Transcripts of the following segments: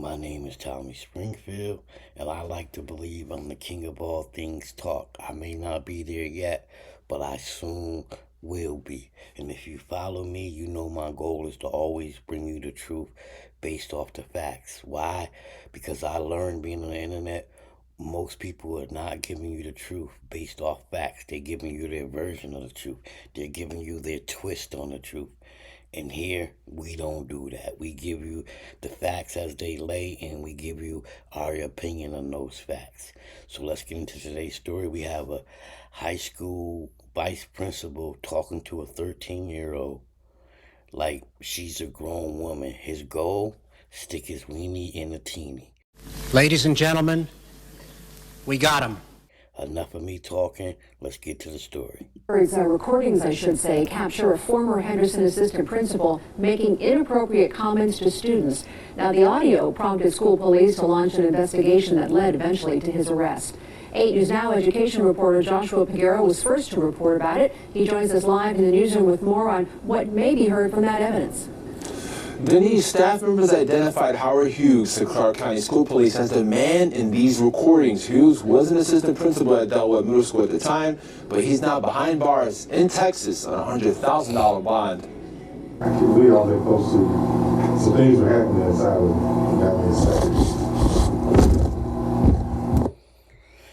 My name is Tommy Springfield, and I like to believe I'm the king of all things talk. I may not be there yet, but I soon will be. And if you follow me, you know my goal is to always bring you the truth based off the facts. Why? Because I learned being on the internet, most people are not giving you the truth based off facts. They're giving you their version of the truth. They're giving you their twist on the truth. And here, we don't do that. We give you the facts as they lay, and we give you our opinion on those facts. So let's get into today's story. We have a high school vice principal talking to a 13-year-old like she's a grown woman. His goal, stick his weenie in a teeny. Ladies and gentlemen, we got him. Enough of me talking. Let's get to the story. Recordings, I should say, capture a former Henderson assistant principal making inappropriate comments to students. Now, the audio prompted school police to launch an investigation that led eventually to his arrest. 8 News Now education reporter Joshua Peguero was first to report about it. He joins us live in the newsroom with more on what may be heard from that evidence. Denise, staff members identified Howard Hughes to Clark County School Police as the man in these recordings. Hughes was an assistant principal at Webb Middle School at the time, but he's now behind bars in Texas on a $100,000 bond. I can't believe all that close to some things were happening inside of me.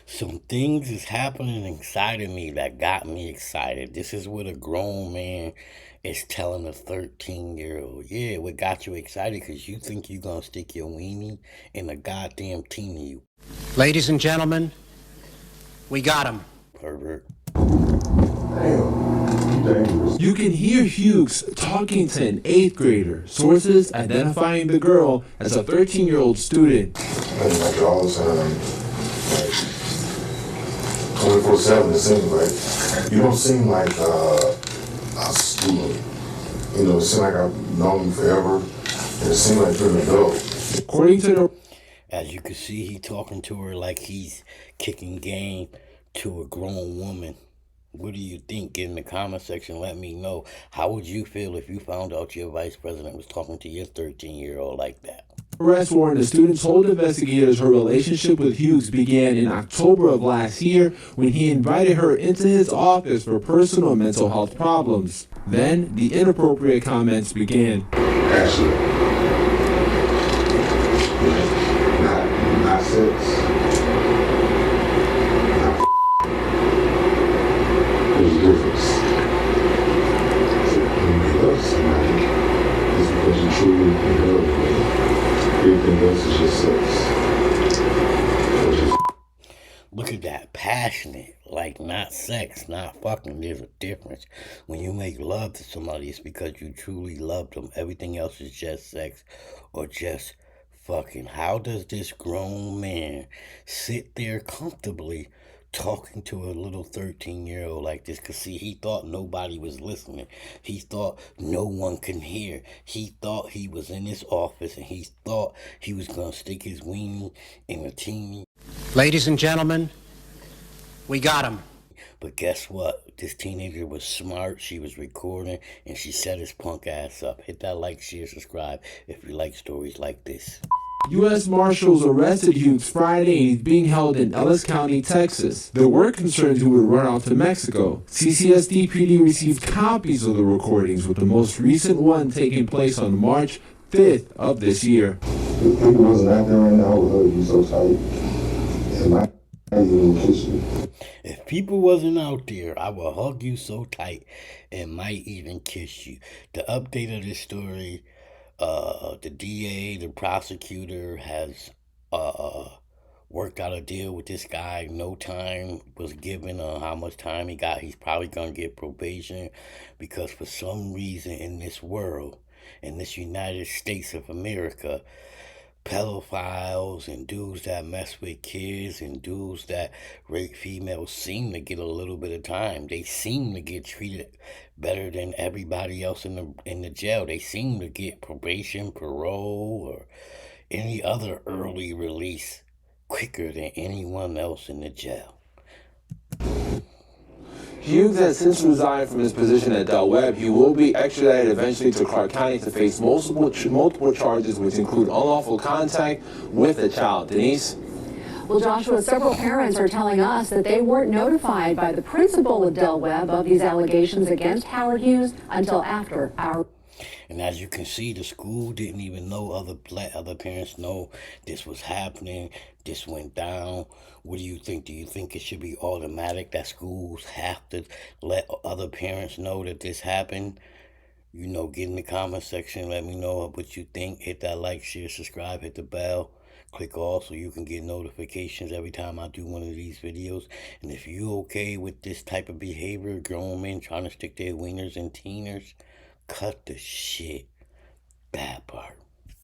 Some things is happening inside of me that got me excited. This is what a grown man is telling a 13-year-old. Yeah, what got you excited? Because you think you're going to stick your weenie in a goddamn teeny. Ladies and gentlemen, we got him. Pervert. Damn, you dangerous. You can hear Hughes talking to an 8th grader. Sources identifying the girl as a 13-year-old student. Like all the time, like 24/7. It seems like you don't seem like a student. You know, it seems like I've known you forever, and it seems like you're an adult. According to the As you can see, he talking to her like he's kicking game to a grown woman. What do you think? Get in the comment section. Let me know. How would you feel if you found out your vice president was talking to your 13-year-old like that? arrest warrant, the student told investigators her relationship with Hughes began in October of last year when he invited her into his office for personal mental health problems. Then, the inappropriate comments began. Ashley, not sex. There's a difference. When you love somebody, it's because you truly love them. Everything else is just sex. Look at that, passionate, like not sex, not fucking. There's a difference. When you make love to somebody, it's because you truly love them. Everything else is just sex or just fucking. How does this grown man sit there comfortably talking to a little 13-year-old like this? Because, see, he thought nobody was listening. He thought no one can hear. He thought he was in his office, and he thought he was going to stick his weenie in a teeny. Ladies and gentlemen, we got him. But guess what? This teenager was smart. She was recording, and she set his punk ass up. Hit that like, share, subscribe if you like stories like this. U.S. Marshals arrested Hughes Friday and he's being held in Ellis County, Texas. There were concerns he would run off to Mexico. CCSD PD received copies of the recordings, with the most recent one taking place on March 5th of this year. If people wasn't out there right now, I would hug you so tight. And I even kiss you. If people wasn't out there, I would hug you so tight and might even kiss you. The update of this story, the DA, the prosecutor, has worked out a deal with this guy. No time was given on how much time he got. He's probably going to get probation because for some reason in this world, in this United States of America, pedophiles and dudes that mess with kids and dudes that rape females seem to get a little bit of time. They seem to get treated better than everybody else in the jail. They seem to get probation, parole, or any other early release quicker than anyone else in the jail. Hughes has since resigned from his position at Del Webb. He will be extradited eventually to Clark County to face multiple charges, which include unlawful contact with a child. Denise? Well, Joshua, several parents are telling us that they weren't notified by the principal of Del Webb of these allegations against Howard Hughes until after our... And as you can see, the school didn't even know, other parents know this was happening, this went down. What do you think? Do you think it should be automatic that schools have to let other parents know that this happened? You know, get in the comment section, let me know what you think. Hit that like, share, subscribe, hit the bell. Click all so you can get notifications every time I do one of these videos. And if you okay with this type of behavior, grown men trying to stick their wieners in teeners, cut the shit. Bad part.